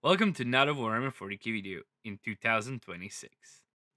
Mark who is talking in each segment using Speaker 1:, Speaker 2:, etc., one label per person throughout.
Speaker 1: Welcome to another Warhammer 40K video in 2026.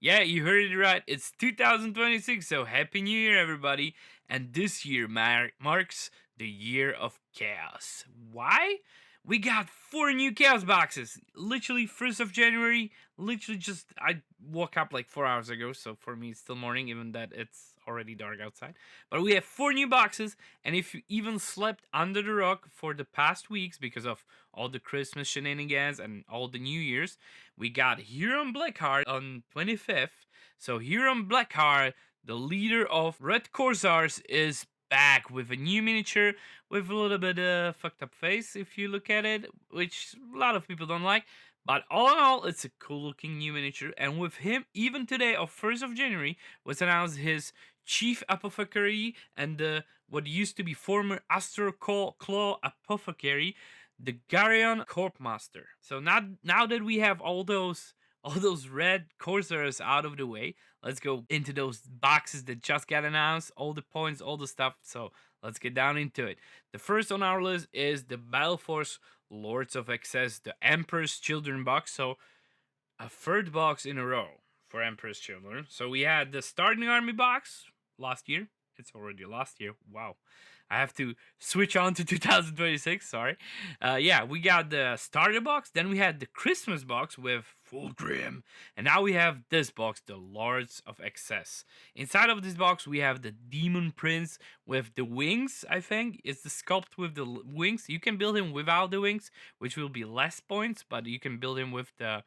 Speaker 1: Yeah, you heard it right. It's 2026, so Happy New Year, everybody. And this year marks the year of chaos. Why? We got 4 new chaos boxes. Literally, 1st of January. Literally, I woke up like 4 hours ago, so for me, it's still morning, even that it's already dark outside. But we have 4 new boxes, and if you even slept under the rock for the past weeks because of all the Christmas shenanigans and all the New Year's, we got Huron Blackheart on 25th. So Huron Blackheart, the leader of Red Corsairs, is back with a new miniature with a little bit of fucked up face if you look at it, which a lot of people don't like. But all in all, it's a cool looking new miniature. And with him, even today, of 1st of January, was announced his Chief Apothecary and the what used to be former Astro Claw Apothecary, the Garion Corp Master. So now that we have all those red Corsairs out of the way, let's go into those boxes that just got announced, all the points, all the stuff. So let's get down into it. The first on our list is the Battleforce Lords of Excess, the Emperor's Children box. So a third box in a row for Emperor's Children. So we had the starting army box last year. It's already last year. Wow. I have to switch on to 2026. Sorry. Yeah, we got the starter box. Then we had the Christmas box with Fulgrim. And now we have this box, the Lords of Excess. Inside of this box, we have the Demon Prince with the wings, I think. It's the sculpt with the wings. You can build him without the wings, which will be less points. But you can build him with the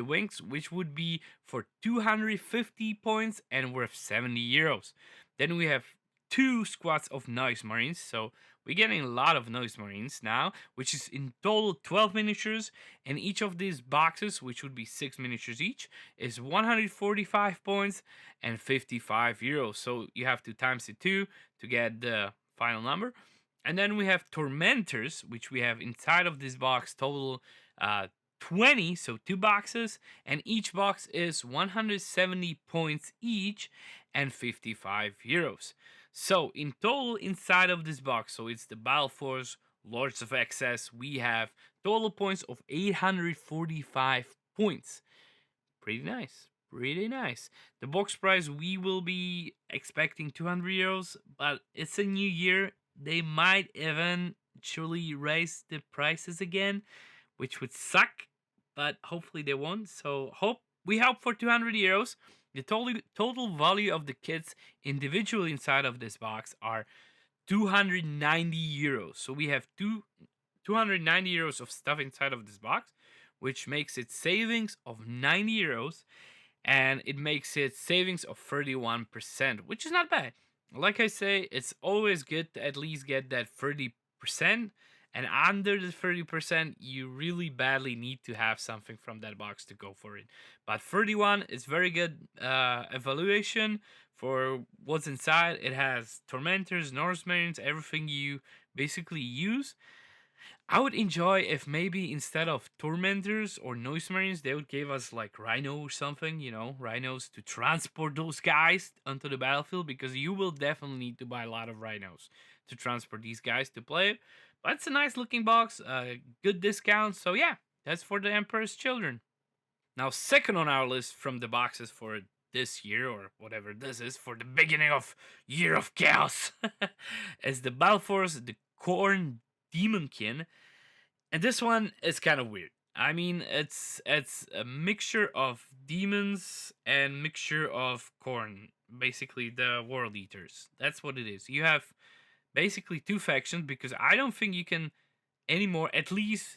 Speaker 1: wings, which would be for 250 points and worth 70 euros. Then we have 2 squads of Noise Marines, so we're getting a lot of Noise Marines now, which is in total 12 miniatures, and each of these boxes, which would be 6 miniatures each, is 145 points and 55 euros. So you have to times it 2 to get the final number. And then we have Tormentors, which we have inside of this box, total 20, so 2 boxes, and each box is 170 points each and 55 euros. So in total inside of this box, so it's the Battleforce Lords of Excess, we have total points of 845 points. Pretty nice. Pretty nice. The box price, we will be expecting 200 euros, but it's a new year. They might eventually raise the prices again, which would suck, but hopefully they won't. So we hope for 200 euros. The total value of the kits individually inside of this box are 290 euros. So we have 290 euros of stuff inside of this box, which makes it savings of 90 euros, and it makes it savings of 31%, which is not bad. Like I say, it's always good to at least get that 30%. And under the 30%, you really badly need to have something from that box to go for it. But 31 is very good evaluation for what's inside. It has Tormentors, Norse Marines, everything you basically use. I would enjoy if maybe instead of Tormentors or Noise Marines, they would give us like Rhino or something, Rhinos to transport those guys onto the battlefield, because you will definitely need to buy a lot of Rhinos to transport these guys to play it. But it's a nice looking box, good discount. So yeah, that's for the Emperor's Children. Now, second on our list from the boxes for this year, or whatever this is, for the beginning of Year of Chaos, is the Battleforce, the Khorne Daemonkin. And this one is kind of weird. I mean, it's a mixture of demons and mixture of Khorne, basically the World Eaters. That's what it is. You have basically 2 factions, because I don't think you can anymore, at least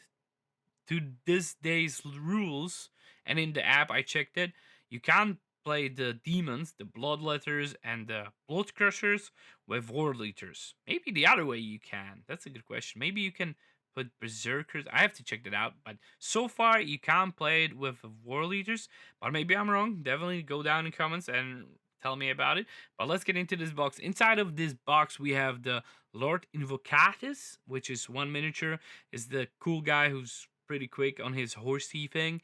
Speaker 1: to this day's rules, and in the app I checked it, you can't play the demons, the Bloodletters, and the Blood Crushers with World Eaters. Maybe the other way you can. That's a good question. Maybe you can put Berserkers. I have to check that out. But so far, you can't play it with World Eaters. But maybe I'm wrong. Definitely go down in comments and tell me about it. But let's get into this box. Inside of this box, we have the Lord Invocatus, which is 1 miniature. Is the cool guy who's pretty quick on his horsey thing.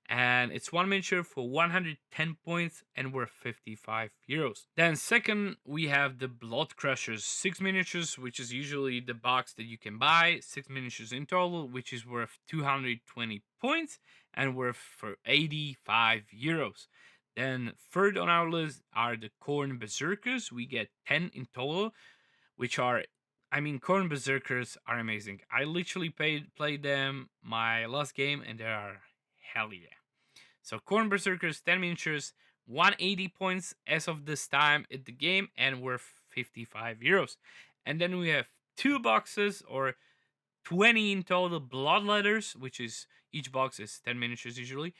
Speaker 1: and it's one miniature for 110 points and worth 55 euros. Then second, we have the Blood Crushers, 6 miniatures, which is usually the box that you can buy, 6 miniatures in total, which is worth 220 points and worth for 85 euros. Then third on our list are the Khorne Berserkers. We get 10 in total, which are, I mean, Khorne Berserkers are amazing. I literally played them my last game and they are hell yeah. So Khorne Berserkers, 10 miniatures, 180 points as of this time at the game and worth 55 euros. And then we have 2 boxes, or 20 in total, Bloodletters, which is, each box is 10 miniatures usually.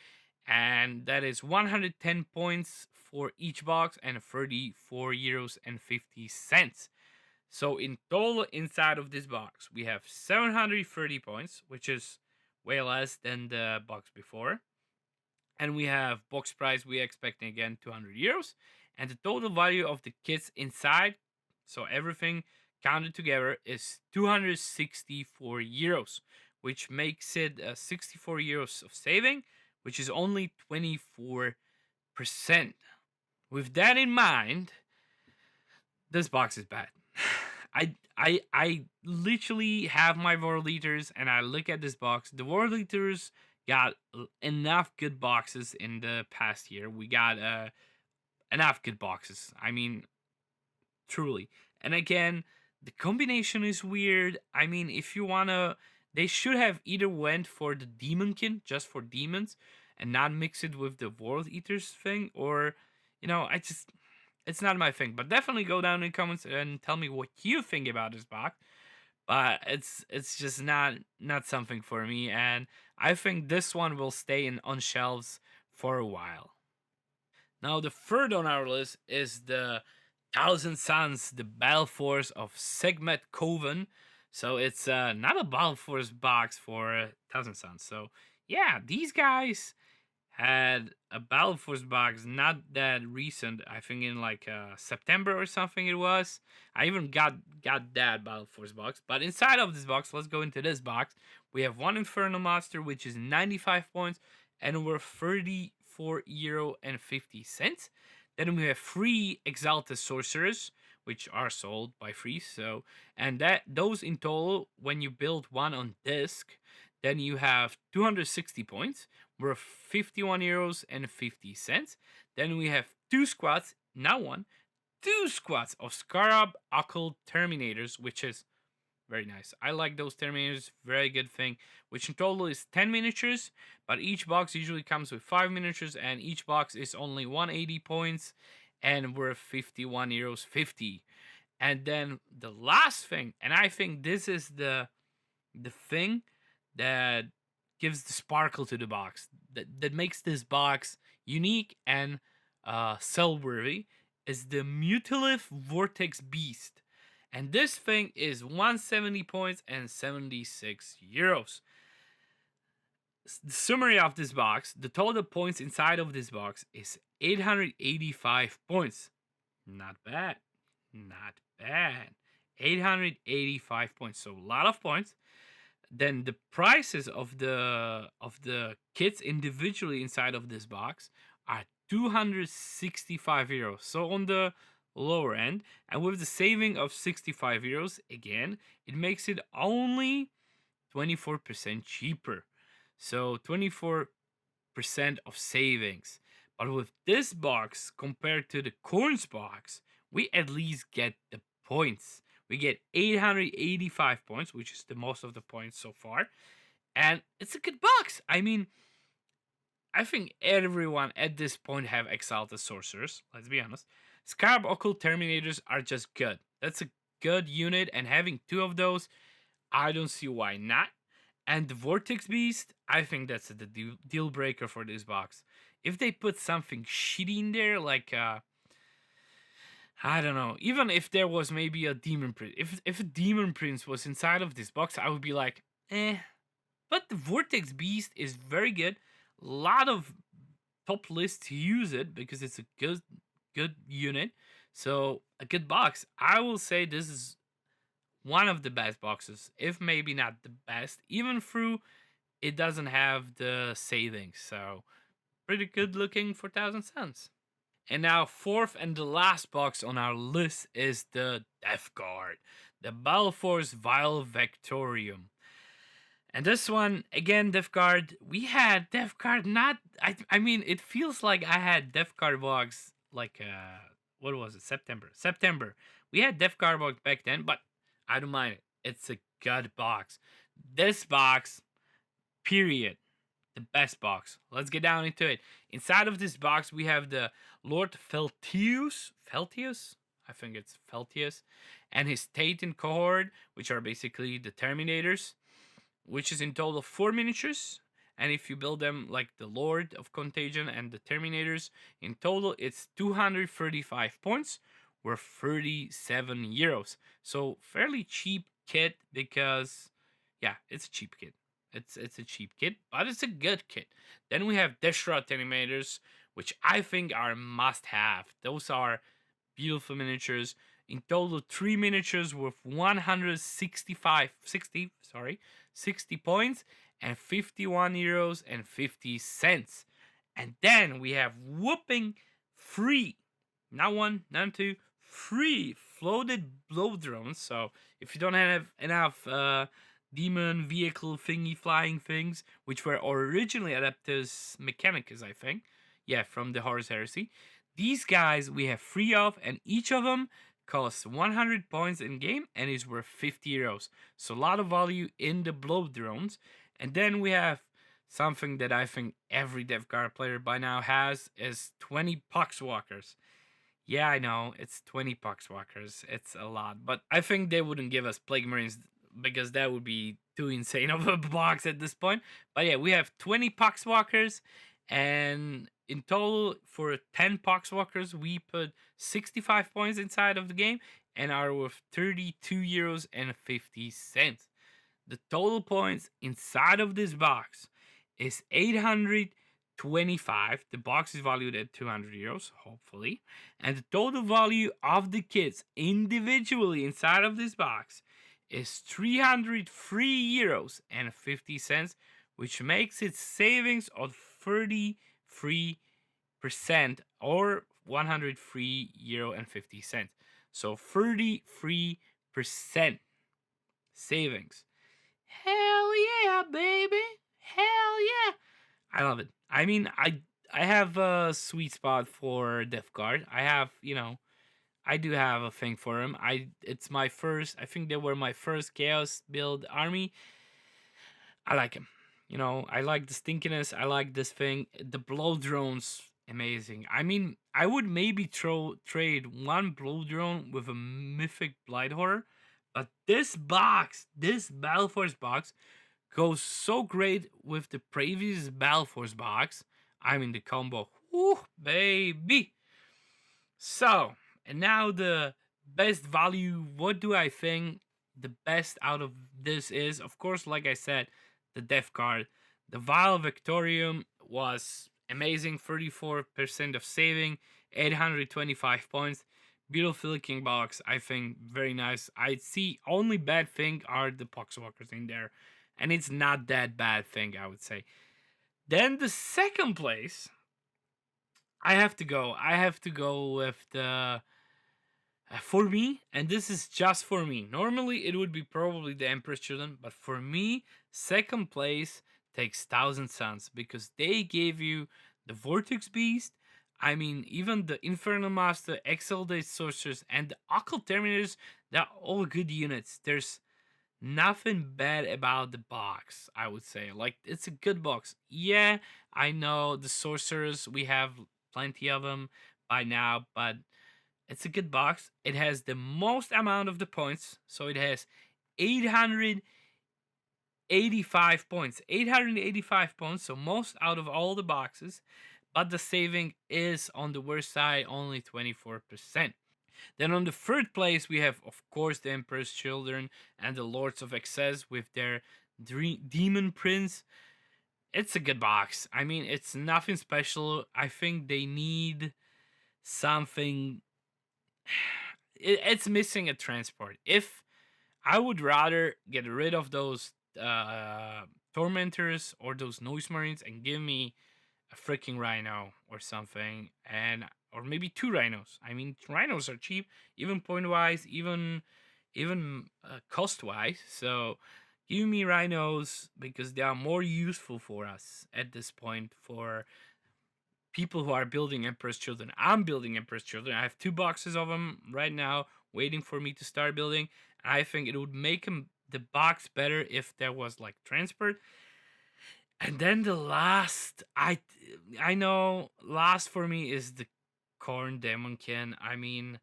Speaker 1: And that is 110 points for each box and 34 euros and 50 cents. So in total, inside of this box, we have 730 points, which is way less than the box before. And we have box price, we're expecting again 200 euros. And the total value of the kits inside, so everything counted together, is 264 euros, which makes it 64 euros of saving, which is only 24%. With that in mind, this box is bad. I literally have my World Eaters and I look at this box. The World Eaters got enough good boxes in the past year. We got enough good boxes. I mean, truly. And again, the combination is weird. I mean, if you wanna, they should have either went for the Daemonkin, just for demons, and not mix it with the World Eaters thing, or, you know, it's not my thing. But definitely go down in the comments and tell me what you think about this box. But it's just not something for me, and I think this one will stay on shelves for a while. Now the third on our list is the Thousand Suns, the Battleforce of Segmet Coven. So it's not a Battleforce box for Thousand Suns. So yeah, these guys had a Battleforce box not that recent. I think in like September or something it was. I even got that Battleforce box. But inside of this box, let's go into this box. We have one Infernal Monster, which is 95 points and worth 34 euro and 50 cents. Then we have 3 Exalted Sorcerers, which are sold by free. So, and that those in total, when you build one on disc, then you have 260 points, worth 51 euros and 50 cents. Then we have 2 squads, not one, 2 squads of Scarab Occult Terminators, which is very nice. I like those Terminators, very good thing, which in total is 10 miniatures, but each box usually comes with 5 miniatures, and each box is only 180 points and worth 51 euros 50. And then the last thing, and I think this is the thing that gives the sparkle to the box, that makes this box unique and sell worthy, is the Mutilith Vortex Beast. And this thing is 170 points and 76 euros. The summary of this box, the total points inside of this box is 885 points. Not bad. Not bad. 885 points. So a lot of points. Then the prices of the kits individually inside of this box are 265 euros. So on the lower end, and with the saving of 65 euros, again, it makes it only 24% cheaper. So 24% of savings. But with this box compared to the Khorne's box, we at least get the points. We get 885 points, which is the most of the points so far. And it's a good box. I mean, I think everyone at this point have Exalted Sorcerers, let's be honest. Scarab Occult Terminators are just good. That's a good unit, and having 2 of those, I don't see why not. And the Vortex Beast, I think that's the deal breaker for this box. If they put something shitty in there, like I don't know, even if there was maybe a Demon Prince, if a Demon Prince was inside of this box, I would be like, eh. But the Vortex Beast is very good. A lot of top lists use it because it's a good unit. So a good box. I will say this is one of the best boxes, if maybe not the best, even through it doesn't have the savings, so pretty good looking for 1,000 cents. And now, fourth and the last box on our list is the Death Guard, the Battleforce Vile Vectorium. And this one, again, Death Guard, we had Death Guard not. I mean, it feels like I had Death Guard box like, what was it? September. September. We had Death Guard box back then, but I don't mind it. It's a good box. This box, period, the best box. Let's get down into it. Inside of this box, we have the Lord Feltius. Feltius? I think it's Feltius. And his Titan cohort, which are basically the Terminators, which is in total 4 miniatures. And if you build them like the Lord of Contagion and the Terminators, in total it's 235 points, worth 37 euros. So fairly cheap kit because, yeah, it's a cheap kit. It's a cheap kit, but it's a good kit. Then we have Deshra Terminators, which I think are must have. Those are beautiful miniatures. In total, 3 miniatures with 60 points and 51 euros and 50 cents. And then we have whooping free, not one, not two, free floated blow drones. So if you don't have enough demon vehicle thingy flying things, which were originally Adeptus Mechanicus, I think, yeah, from the Horus Heresy, these guys we have 3 of, and each of them costs 100 points in game and is worth 50 euros. So a lot of value in the blow drones. And then we have something that I think every Death Guard player by now has is 20 Poxwalkers. Yeah, I know, it's 20 Poxwalkers. It's a lot. But I think they wouldn't give us Plague Marines because that would be too insane of a box at this point. But yeah, we have 20 Poxwalkers, and in total, for 10 Poxwalkers, we put 65 points inside of the game and are worth 32 euros and 50 cents. The total points inside of this box is 825. The box is valued at 200 euros, hopefully. And the total value of the kits individually inside of this box is 303 euros and 50 cents, which makes it savings of 33% or 103 euro and 50 cents. So 33% savings. Hell yeah, baby. Hell yeah. I love it. I mean, I have a sweet spot for Death Guard. I do have a thing for him. It's my first, I think they were my first Chaos build army. I like him. I like the stinkiness. I like this thing. The blow drones, amazing. I mean, I would maybe trade one blow drone with a mythic Blight Horror, but this Battleforce box, goes so great with the previous Battleforce box. I mean, the combo. Woo, baby. So, and now the best value. What do I think the best out of this is? Of course, like I said, the Death Guard. The Vile Victorium was amazing, 34% of saving, 825 points. Beautiful looking box, I think, very nice. I see only bad thing are the Poxwalkers in there, and it's not that bad thing, I would say. Then the second place, I have to go with the for me, and this is just for me. Normally, it would be probably the Emperor's Children, but for me, second place takes Thousand Suns because they gave you the Vortex Beast. I mean, even the Infernal Master, Exalted Sorcerers, and the Occult Terminators, they're all good units. There's nothing bad about the box, I would say. Like, it's a good box. Yeah, I know the Sorcerers, we have plenty of them by now, but it's a good box. It has the most amount of the points, so it has 885 points. 885 points, so most out of all the boxes, but the saving is on the worst side, only 24%. Then on the third place, we have, of course, the Emperor's Children and the Lords of Excess with their Demon Prince. It's a good box. I mean, it's nothing special. I think they need something. It's missing a transport. If I would rather get rid of those Tormentors or those Noise Marines and give me a freaking Rhino or something, and or maybe 2 Rhinos. I mean, Rhinos are cheap, even point wise, even cost wise. So give me Rhinos because they are more useful for us at this point for people who are building Emperor's Children. I'm building Emperor's Children. I have 2 boxes of them right now waiting for me to start building. I think it would make the box better if there was like transport. And then the last, I know last for me is the Khorne Daemonkin. I mean,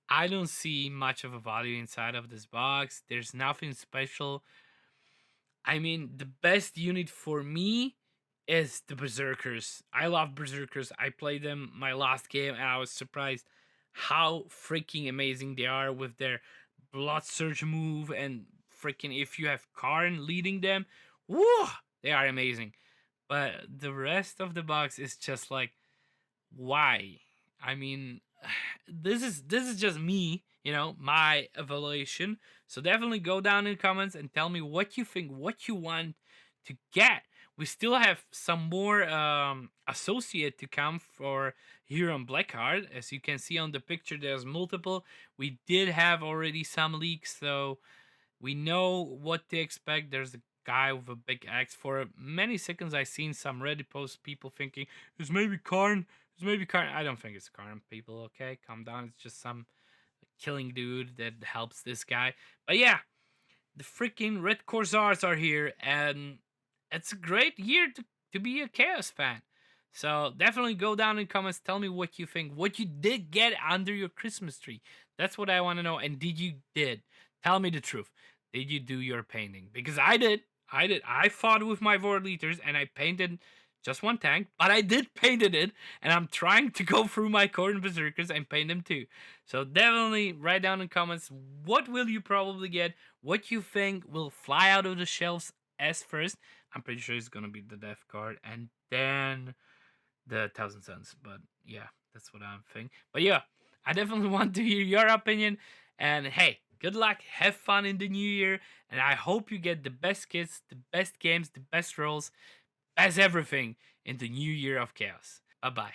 Speaker 1: I don't see much of a value inside of this box. There's nothing special. I mean, the best unit for me is the Berserkers. I love Berserkers. I played them my last game and I was surprised how freaking amazing they are with their Blood Surge move, and freaking if you have Karn leading them, whoa, they are amazing. But the rest of the box is just like, why? I mean, this is just me, my evaluation. So definitely go down in the comments and tell me what you think, what you want to get. We still have some more associate to come for here on Blackheart. As you can see on the picture, there's multiple. We did have already some leaks, so we know what to expect. There's a guy with a big axe. For many seconds, I seen some Reddit posts, people thinking it's maybe Karn. It's maybe Karn. I don't think it's Karn. People, okay, calm down. It's just some killing dude that helps this guy. But yeah, the freaking Red Corsairs are here, and it's a great year to be a Chaos fan. So definitely go down in comments. Tell me what you think. What you did get under your Christmas tree. That's what I want to know. And did? Tell me the truth. Did you do your painting? Because I did. I fought with my War Leaders and I painted just one tank, but I did painted it, and I'm trying to go through my Khorne Berserkers and paint them too. So definitely write down in comments what will you probably get, what you think will fly out of the shelves as first. I'm pretty sure it's gonna be the Death card and then the Thousand Suns. But yeah, that's what I'm thinking. But yeah, I definitely want to hear your opinion. And hey, good luck, have fun in the new year, and I hope you get the best kits, the best games, the best rolls, as everything in the new year of Chaos. Bye bye.